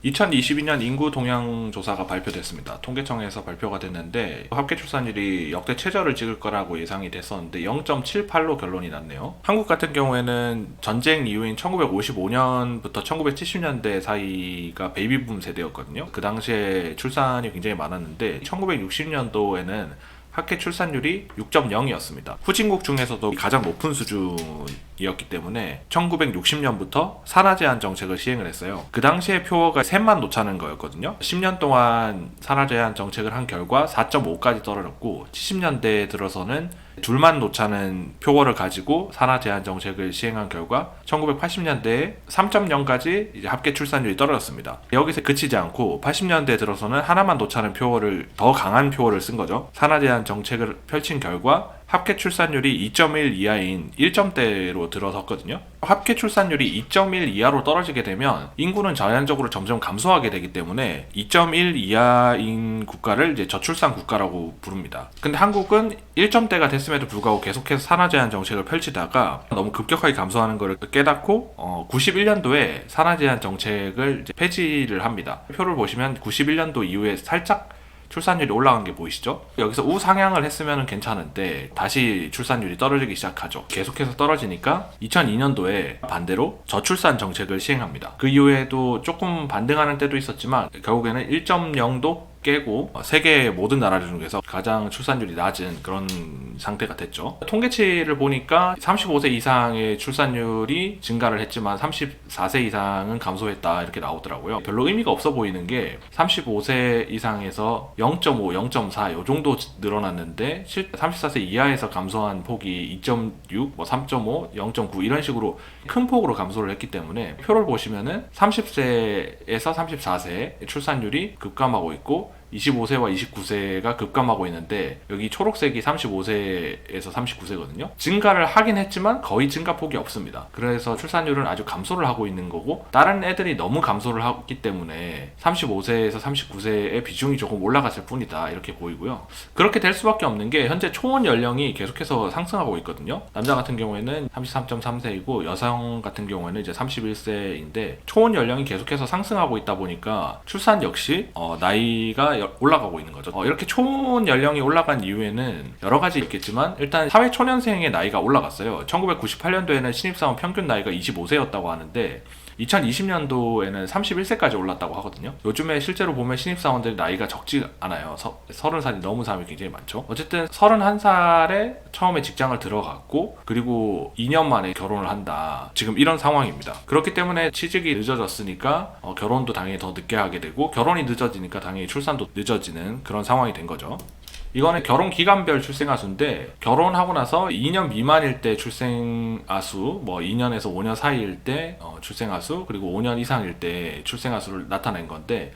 2022년 인구 동향 조사가 발표됐습니다. 통계청에서 발표가 됐는데 합계 출산율이 역대 최저를 찍을 거라고 예상이 됐었는데 0.78로 결론이 났네요. 한국 같은 경우에는 전쟁 이후인 1955년부터 1970년대 사이가 베이비붐 세대였거든요. 그 당시에 출산이 굉장히 많았는데 1960년도에는 합계 출산율이 6.0이었습니다. 후진국 중에서도 가장 높은 수준이었기 때문에 1960년부터 산하 제한 정책을 시행을 했어요. 그 당시에 표어가 셋만 놓자는 거였거든요. 10년 동안 산하 제한 정책을 한 결과 4.5까지 떨어졌고 70년대에 들어서는 둘만 놓자는 표어를 가지고 산하 제한 정책을 시행한 결과 1980년대에 3.0까지 이제 합계 출산율이 떨어졌습니다. 여기서 그치지 않고 80년대에 들어서는 하나만 놓자는 표어를 더 강한 표어를 쓴 거죠. 산하 제한 정책을 펼친 결과 합계 출산율이 2.1 이하인 1점대로 들어섰거든요. 합계 출산율이 2.1 이하로 떨어지게 되면 인구는 자연적으로 점점 감소하게 되기 때문에 2.1 이하인 국가를 이제 저출산 국가라고 부릅니다. 근데 한국은 1점대가 됐음에도 불구하고 계속해서 산하 제한 정책을 펼치다가 너무 급격하게 감소하는 것을 깨닫고 91년도에 산하 제한 정책을 이제 폐지를 합니다. 표를 보시면 91년도 이후에 살짝 출산율이 올라간 게 보이시죠? 여기서 우상향을 했으면 괜찮은데 다시 출산율이 떨어지기 시작하죠. 계속해서 떨어지니까 2002년도에 반대로 저출산 정책을 시행합니다. 그 이후에도 조금 반등하는 때도 있었지만 결국에는 1.0도 깨고 세계 모든 나라들 중에서 가장 출산율이 낮은 그런 상태가 됐죠. 통계치를 보니까 35세 이상의 출산율이 증가를 했지만 34세 이상은 감소했다 이렇게 나오더라고요. 별로 의미가 없어 보이는 게 35세 이상에서 0.5, 0.4 요 정도 늘어났는데 34세 이하에서 감소한 폭이 2.6, 3.5, 0.9 이런 식으로 큰 폭으로 감소를 했기 때문에 표를 보시면은 30세에서 34세 출산율이 급감하고 있고 25세와 29세가 급감하고 있는데 여기 초록색이 35세에서 39세거든요. 증가를 하긴 했지만 거의 증가폭이 없습니다. 그래서 출산율은 아주 감소를 하고 있는 거고 다른 애들이 너무 감소를 하기 때문에 35세에서 39세의 비중이 조금 올라갔을 뿐이다 이렇게 보이고요. 그렇게 될 수밖에 없는 게 현재 초혼 연령이 계속해서 상승하고 있거든요. 남자 같은 경우에는 33.3세이고 여성 같은 경우에는 이제 31세인데 초혼 연령이 계속해서 상승하고 있다 보니까 출산 역시 나이가 올라가고 있는 거죠. 이렇게 초혼 연령이 올라간 이유에는 여러 가지 있겠지만 일단 사회 초년생의 나이가 올라갔어요. 1998년도에는 신입사원 평균 나이가 25세였다고 하는데 2020년도에는 31세까지 올랐다고 하거든요. 요즘에 실제로 보면 신입사원들 나이가 적지 않아요. 30살이 넘은 사람이 굉장히 많죠. 어쨌든 31살에 처음에 직장을 들어갔고 그리고 2년 만에 결혼을 한다. 지금 이런 상황입니다. 그렇기 때문에 취직이 늦어졌으니까 결혼도 당연히 더 늦게 하게 되고 결혼이 늦어지니까 당연히 출산도 늦어지는 그런 상황이 된 거죠. 이거는 결혼 기간별 출생아수인데 결혼하고 나서 2년 미만일 때 출생아수, 2년에서 5년 사이일 때 출생아수, 그리고 5년 이상일 때 출생아수를 나타낸 건데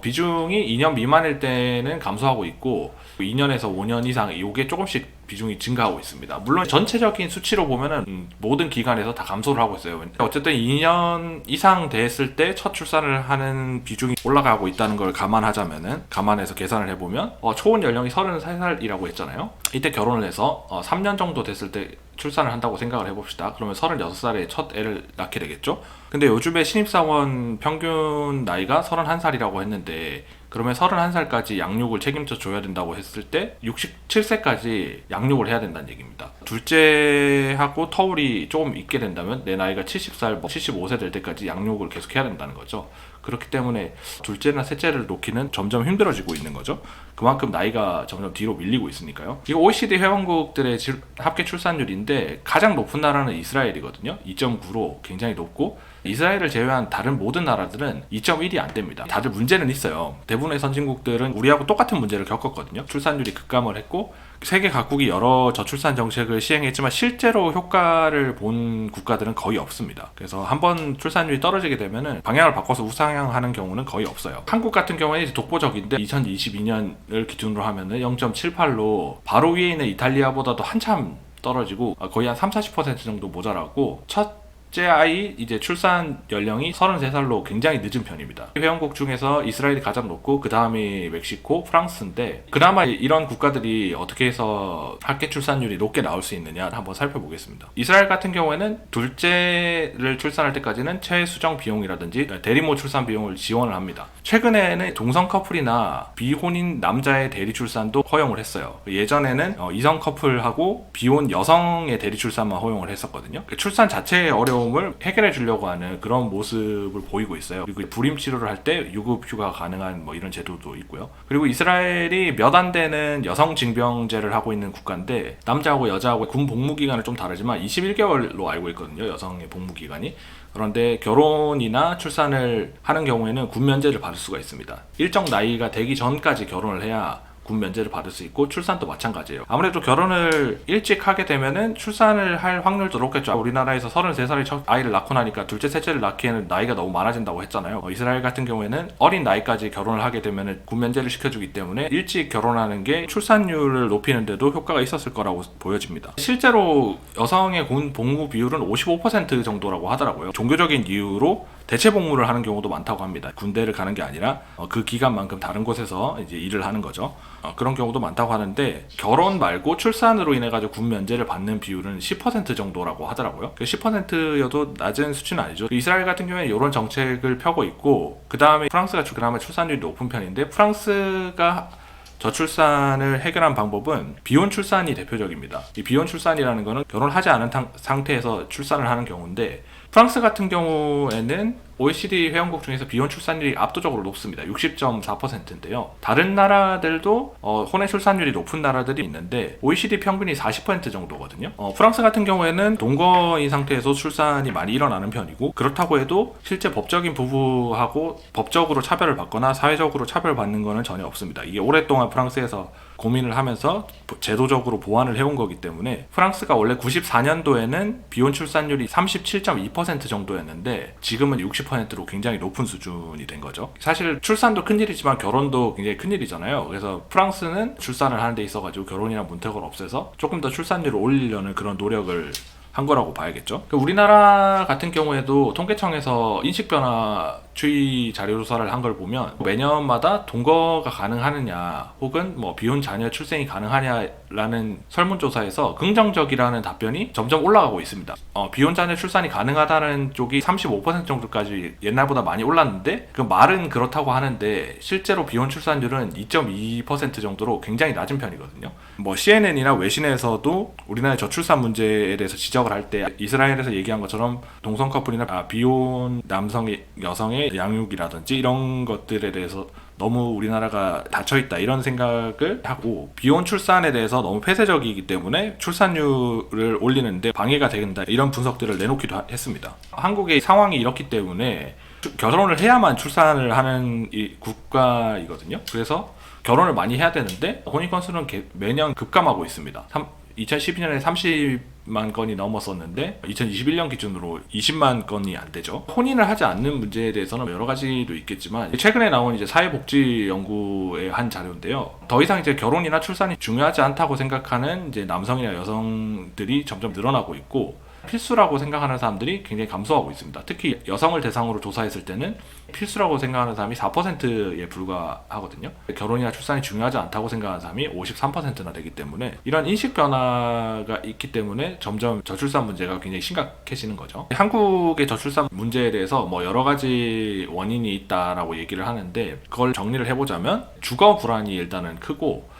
비중이 2년 미만일 때는 감소하고 있고 2년에서 5년 이상 이게 조금씩 비중이 증가하고 있습니다. 물론 전체적인 수치로 보면은 모든 기관에서 다 감소를 하고 있어요. 어쨌든 2년 이상 됐을 때 첫 출산을 하는 비중이 올라가고 있다는 걸 감안해서 계산을 해보면 초혼 연령이 33살이라고 했잖아요. 이때 결혼을 해서 3년 정도 됐을 때 출산을 한다고 생각을 해봅시다. 그러면 36살에 첫 애를 낳게 되겠죠? 근데 요즘에 신입사원 평균 나이가 31살이라고 했는데 그러면 31살까지 양육을 책임져 줘야 된다고 했을 때 67세까지 양육을 해야 된다는 얘기입니다. 둘째하고 터울이 조금 있게 된다면 내 나이가 70살, 75세 될 때까지 양육을 계속 해야 된다는 거죠. 그렇기 때문에 둘째나 셋째를 놓기는 점점 힘들어지고 있는 거죠. 그만큼 나이가 점점 뒤로 밀리고 있으니까요. 이거 OECD 회원국들의 합계 출산율인데 가장 높은 나라는 이스라엘이거든요. 2.9로 굉장히 높고 이스라엘을 제외한 다른 모든 나라들은 2.1이 안 됩니다. 다들 문제는 있어요. 대부분의 선진국들은 우리하고 똑같은 문제를 겪었거든요. 출산율이 급감을 했고 세계 각국이 여러 저출산 정책을 시행했지만 실제로 효과를 본 국가들은 거의 없습니다. 그래서 한번 출산율이 떨어지게 되면은 방향을 바꿔서 우상향하는 경우는 거의 없어요. 한국 같은 경우에는 이제 독보적인데 2022년을 기준으로 하면은 0.78로 바로 위에 있는 이탈리아보다도 한참 떨어지고 거의 한 30-40% 정도 모자라고 첫 둘째 아이 이제 출산 연령이 33살로 굉장히 늦은 편입니다. 회원국 중에서 이스라엘이 가장 높고 그 다음이 멕시코, 프랑스인데 그나마 이런 국가들이 어떻게 해서 합계 출산율이 높게 나올 수 있느냐 한번 살펴보겠습니다. 이스라엘 같은 경우에는 둘째를 출산할 때까지는 최수정 비용이라든지 대리모 출산 비용을 지원을 합니다. 최근에는 동성 커플이나 비혼인 남자의 대리 출산도 허용을 했어요. 예전에는 이성 커플하고 비혼 여성의 대리 출산만 허용을 했었거든요. 출산 자체의 어려움을 해결해 주려고 하는 그런 모습을 보이고 있어요. 그리고 불임 치료를 할 때 유급 휴가 가능한 뭐 이런 제도도 있고요. 그리고 이스라엘이 몇 안 되는 여성 징병제를 하고 있는 국가인데 남자하고 여자하고 군 복무 기간은 좀 다르지만 21개월로 알고 있거든요. 여성의 복무 기간이. 그런데 결혼이나 출산을 하는 경우에는 군 면제를 받을 수가 있습니다. 일정 나이가 되기 전까지 결혼을 해야 군 면제를 받을 수 있고 출산도 마찬가지예요. 아무래도 결혼을 일찍 하게 되면은 출산을 할 확률도 높겠죠. 우리나라에서 33살에 첫 아이를 낳고 나니까 둘째, 셋째를 낳기에는 나이가 너무 많아진다고 했잖아요. 이스라엘 같은 경우에는 어린 나이까지 결혼을 하게 되면은 군 면제를 시켜주기 때문에 일찍 결혼하는 게 출산율을 높이는 데도 효과가 있었을 거라고 보여집니다. 실제로 여성의 군 복무 비율은 55% 정도라고 하더라고요. 종교적인 이유로 대체 복무를 하는 경우도 많다고 합니다. 군대를 가는 게 아니라 그 기간만큼 다른 곳에서 이제 일을 하는 거죠. 그런 경우도 많다고 하는데 결혼 말고 출산으로 인해 가지고 군 면제를 받는 비율은 10% 정도라고 하더라고요. 10%여도 낮은 수치는 아니죠. 이스라엘 같은 경우에 이런 정책을 펴고 있고 그 다음에 프랑스가 그나마 출산율이 높은 편인데 프랑스가 저출산을 해결한 방법은 비혼 출산이 대표적입니다. 이 비혼 출산이라는 거는 결혼을 하지 않은 상태에서 출산을 하는 경우인데 프랑스 같은 경우에는 OECD 회원국 중에서 비혼 출산율이 압도적으로 높습니다. 60.4%인데요. 다른 나라들도 혼외 출산율이 높은 나라들이 있는데 OECD 평균이 40% 정도거든요. 프랑스 같은 경우에는 동거인 상태에서 출산이 많이 일어나는 편이고 그렇다고 해도 실제 법적인 부부하고 법적으로 차별을 받거나 사회적으로 차별받는 거는 전혀 없습니다. 이게 오랫동안 프랑스에서 고민을 하면서 제도적으로 보완을 해온 거기 때문에 프랑스가 원래 94년도에는 비혼 출산율이 37.2% 정도였는데 지금은 60%로 굉장히 높은 수준이 된 거죠. 사실 출산도 큰일이지만 결혼도 굉장히 큰일이잖아요. 그래서 프랑스는 출산을 하는 데 있어가지고 결혼이나 문턱을 없애서 조금 더 출산율을 올리려는 그런 노력을 한 거라고 봐야겠죠. 우리나라 같은 경우에도 통계청에서 인식변화 추이 자료조사를 한 걸 보면 매년마다 동거가 가능하느냐 혹은 뭐 비혼 자녀 출생이 가능하냐라는 설문조사에서 긍정적이라는 답변이 점점 올라가고 있습니다. 비혼 자녀 출산이 가능하다는 쪽이 35% 정도까지 옛날보다 많이 올랐는데 그 말은 그렇다고 하는데 실제로 비혼 출산율은 2.2% 정도로 굉장히 낮은 편이거든요. 뭐 CNN이나 외신에서도 우리나라의 저출산 문제에 대해서 지적을 할 때 이스라엘에서 얘기한 것처럼 동성 커플이나 비혼 남성의 여성의 양육이라든지 이런 것들에 대해서 너무 우리나라가 닫혀있다 이런 생각을 하고 비혼 출산에 대해서 너무 폐쇄적이기 때문에 출산율을 올리는데 방해가 된다 이런 분석들을 내놓기도 했습니다. 한국의 상황이 이렇기 때문에 결혼을 해야만 출산을 하는 이 국가이거든요. 그래서 결혼을 많이 해야 되는데 혼인 건수는 매년 급감하고 있습니다. 2012년에 30만 건이 넘었었는데 2021년 기준으로 20만 건이 안 되죠. 혼인을 하지 않는 문제에 대해서는 여러 가지도 있겠지만 최근에 나온 이제 사회복지 연구의 한 자료인데요. 더 이상 이제 결혼이나 출산이 중요하지 않다고 생각하는 이제 남성이나 여성들이 점점 늘어나고 있고 필수라고 생각하는 사람들이 굉장히 감소하고 있습니다. 특히 여성을 대상으로 조사했을 때는 필수라고 생각하는 사람이 4%에 불과하거든요. 결혼이나 출산이 중요하지 않다고 생각하는 사람이 53%나 되기 때문에 이런 인식 변화가 있기 때문에 점점 저출산 문제가 굉장히 심각해지는 거죠. 한국의 저출산 문제에 대해서 뭐 여러 가지 원인이 있다라고 얘기를 하는데 그걸 정리를 해보자면 주거 불안이 일단은 크고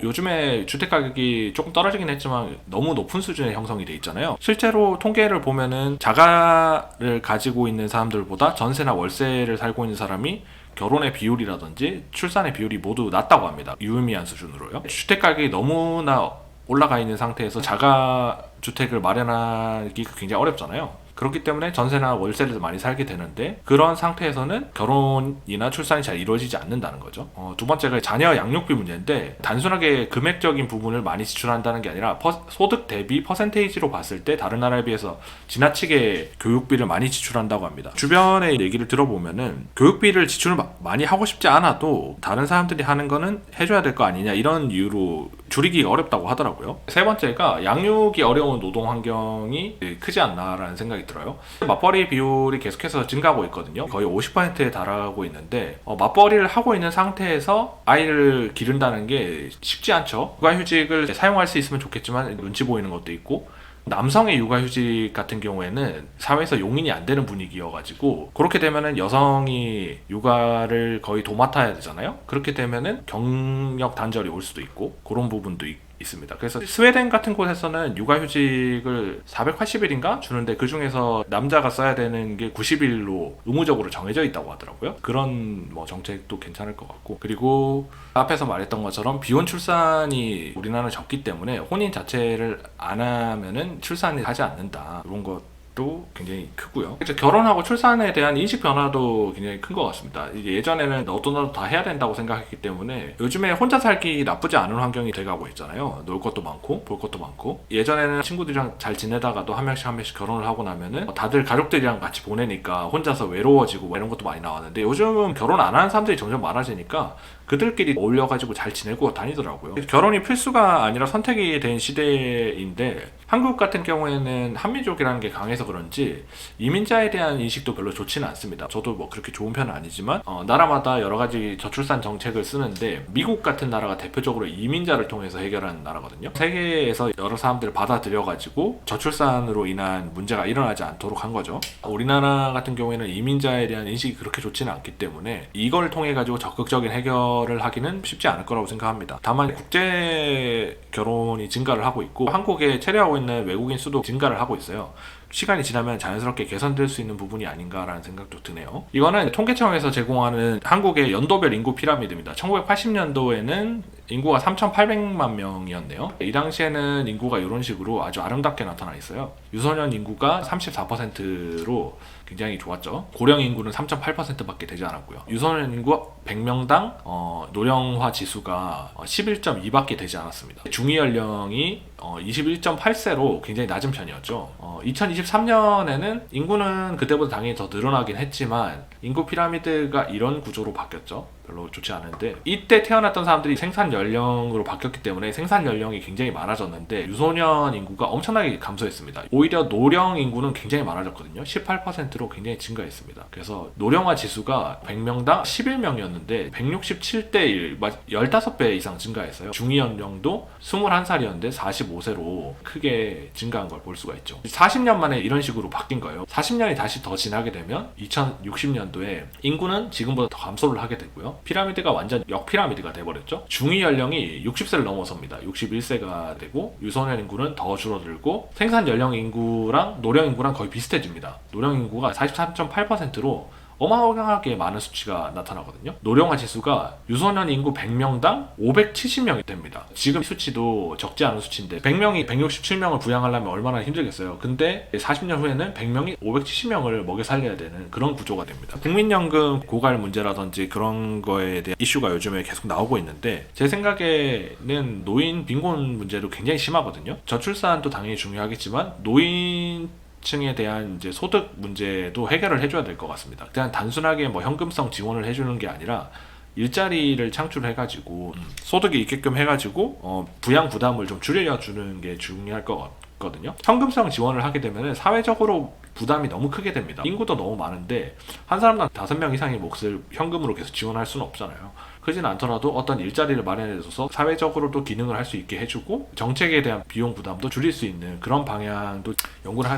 요즘에 주택가격이 조금 떨어지긴 했지만 너무 높은 수준의 형성이 돼 있잖아요. 실제로 통계를 보면은 자가를 가지고 있는 사람들보다 전세나 월세를 살고 있는 사람이 결혼의 비율이라든지 출산의 비율이 모두 낮다고 합니다. 유의미한 수준으로요. 주택가격이 너무나 올라가 있는 상태에서 자가 주택을 마련하기 굉장히 어렵잖아요. 그렇기 때문에 전세나 월세를 많이 살게 되는데 그런 상태에서는 결혼이나 출산이 잘 이루어지지 않는다는 거죠. 두 번째가 자녀 양육비 문제인데 단순하게 금액적인 부분을 많이 지출한다는 게 아니라 소득 대비 퍼센테이지로 봤을 때 다른 나라에 비해서 지나치게 교육비를 많이 지출한다고 합니다. 주변의 얘기를 들어보면은 교육비를 지출을 많이 하고 싶지 않아도 다른 사람들이 하는 거는 해줘야 될 거 아니냐 이런 이유로 줄이기가 어렵다고 하더라고요. 세 번째가 양육이 어려운 노동 환경이 크지 않나라는 생각이 들어요. 맞벌이 비율이 계속해서 증가하고 있거든요. 거의 50%에 달하고 있는데 맞벌이를 하고 있는 상태에서 아이를 기른다는 게 쉽지 않죠. 육아휴직을 사용할 수 있으면 좋겠지만 눈치 보이는 것도 있고, 남성의 육아휴직 같은 경우에는 사회에서 용인이 안 되는 분위기여가지고, 그렇게 되면은 여성이 육아를 거의 도맡아야 되잖아요. 그렇게 되면은 경력 단절이 올 수도 있고, 그런 부분도 있습니다. 그래서 스웨덴 같은 곳에서는 육아휴직을 480일인가 주는데, 그 중에서 남자가 써야 되는 게 90일로 의무적으로 정해져 있다고 하더라고요. 그런 정책도 괜찮을 것 같고, 그리고 앞에서 말했던 것처럼 비혼 출산이 우리나라는 적기 때문에 혼인 자체를 안 하면은 출산이 하지 않는다, 이런 것 도 굉장히 크고요. 이제 결혼하고 출산에 대한 인식 변화도 굉장히 큰 것 같습니다. 이제 예전에는 너도 나도 다 해야 된다고 생각했기 때문에 요즘에 혼자 살기 나쁘지 않은 환경이 돼가고 있잖아요. 놀 것도 많고 볼 것도 많고. 예전에는 친구들이랑 잘 지내다가도 한 명씩 결혼을 하고 나면은 다들 가족들이랑 같이 보내니까 혼자서 외로워지고 이런 것도 많이 나왔는데, 요즘은 결혼 안 하는 사람들이 점점 많아지니까 그들끼리 어울려가지고 잘 지내고 다니더라고요. 결혼이 필수가 아니라 선택이 된 시대인데, 한국 같은 경우에는 한민족이라는 게 강해서 그런지 이민자에 대한 인식도 별로 좋지는 않습니다. 저도 그렇게 좋은 편은 아니지만 나라마다 여러 가지 저출산 정책을 쓰는데, 미국 같은 나라가 대표적으로 이민자를 통해서 해결하는 나라거든요. 세계에서 여러 사람들을 받아들여가지고 저출산으로 인한 문제가 일어나지 않도록 한 거죠. 우리나라 같은 경우에는 이민자에 대한 인식이 그렇게 좋지는 않기 때문에 이걸 통해 가지고 적극적인 해결을 하기는 쉽지 않을 거라고 생각합니다. 다만 국제 결혼이 증가를 하고 있고, 한국에 체류하고 있는 외국인 수도 증가를 하고 있어요. 시간이 지나면 자연스럽게 개선될 수 있는 부분이 아닌가라는 생각도 드네요. 이거는 통계청에서 제공하는 한국의 연도별 인구 피라미드입니다. 1980년도에는 인구가 3,800만 명이었네요. 이 당시에는 인구가 이런 식으로 아주 아름답게 나타나 있어요. 유소년 인구가 34%로 굉장히 좋았죠. 고령 인구는 3.8%밖에 되지 않았고요. 유소년 인구 100명당 노령화 지수가 11.2밖에 되지 않았습니다. 중위 연령이 21.8세로 굉장히 낮은 편이었죠. 2023년에는 인구는 그때보다 당연히 더 늘어나긴 했지만 인구 피라미드가 이런 구조로 바뀌었죠. 별로 좋지 않은데, 이때 태어났던 사람들이 생산 연령으로 바뀌었기 때문에 생산 연령이 굉장히 많아졌는데 유소년 인구가 엄청나게 감소했습니다. 오히려 노령 인구는 굉장히 많아졌거든요. 18%로 굉장히 증가했습니다. 그래서 노령화 지수가 100명당 11명이었는데 167대 1, 15배 이상 증가했어요. 중위 연령도 21살이었는데 45세로 크게 증가한 걸 볼 수가 있죠. 40년 만에 이런 식으로 바뀐 거예요. 40년이 다시 더 지나게 되면 2060년도에 인구는 지금보다 더 감소를 하게 되고요. 피라미드가 완전 역피라미드가 돼버렸죠. 중위 연령이 60세를 넘어섭니다. 61세가 되고, 유소년 인구는 더 줄어들고, 생산 연령 인구랑 노령 인구랑 거의 비슷해집니다. 노령 인구가 43.8%로 어마어마하게 많은 수치가 나타나거든요. 노령화 지수가 유소년 인구 100명당 570명이 됩니다. 지금 수치도 적지 않은 수치인데 100명이 167명을 부양하려면 얼마나 힘들겠어요. 근데 40년 후에는 100명이 570명을 먹여 살려야 되는 그런 구조가 됩니다. 국민연금 고갈 문제라든지 그런 거에 대한 이슈가 요즘에 계속 나오고 있는데, 제 생각에는 노인 빈곤 문제도 굉장히 심하거든요. 저출산도 당연히 중요하겠지만 노인 층에 대한 이제 소득 문제도 해결을 해줘야 될 것 같습니다. 그냥 단순하게 현금성 지원을 해주는 게 아니라 일자리를 창출해가지고 소득이 있게끔 해가지고 부양 부담을 좀 줄여주는 게 중요할 것 같거든요. 현금성 지원을 하게 되면 사회적으로 부담이 너무 크게 됩니다. 인구도 너무 많은데 한 사람당 5명 이상의 몫을 현금으로 계속 지원할 수는 없잖아요. 그러진 않더라도 어떤 일자리를 마련해줘서 사회적으로도 기능을 할 수 있게 해주고, 정책에 대한 비용 부담도 줄일 수 있는 그런 방향도 연구를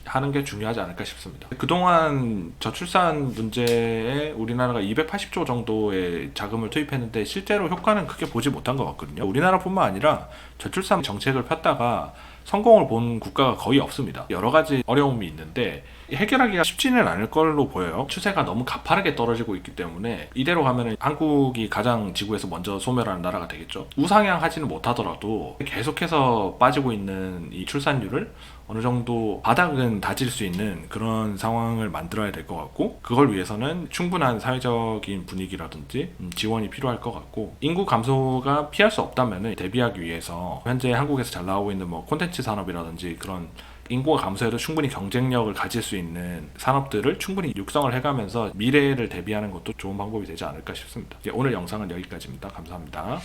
하는 게 중요하지 않을까 싶습니다. 그동안 저출산 문제에 우리나라가 280조 정도의 자금을 투입했는데 실제로 효과는 크게 보지 못한 것 같거든요. 우리나라뿐만 아니라 저출산 정책을 폈다가 성공을 본 국가가 거의 없습니다. 여러 가지 어려움이 있는데 해결하기가 쉽지는 않을 걸로 보여요. 추세가 너무 가파르게 떨어지고 있기 때문에 이대로 가면 한국이 가장 지구에서 먼저 소멸하는 나라가 되겠죠. 우상향하지는 못하더라도 계속해서 빠지고 있는 이 출산율을 어느 정도 바닥은 다질 수 있는 그런 상황을 만들어야 될 것 같고, 그걸 위해서는 충분한 사회적인 분위기라든지 지원이 필요할 것 같고, 인구 감소가 피할 수 없다면 대비하기 위해서 현재 한국에서 잘 나오고 있는 콘텐츠 산업이라든지 그런 인구가 감소해도 충분히 경쟁력을 가질 수 있는 산업들을 충분히 육성을 해가면서 미래를 대비하는 것도 좋은 방법이 되지 않을까 싶습니다. 오늘 영상은 여기까지입니다. 감사합니다.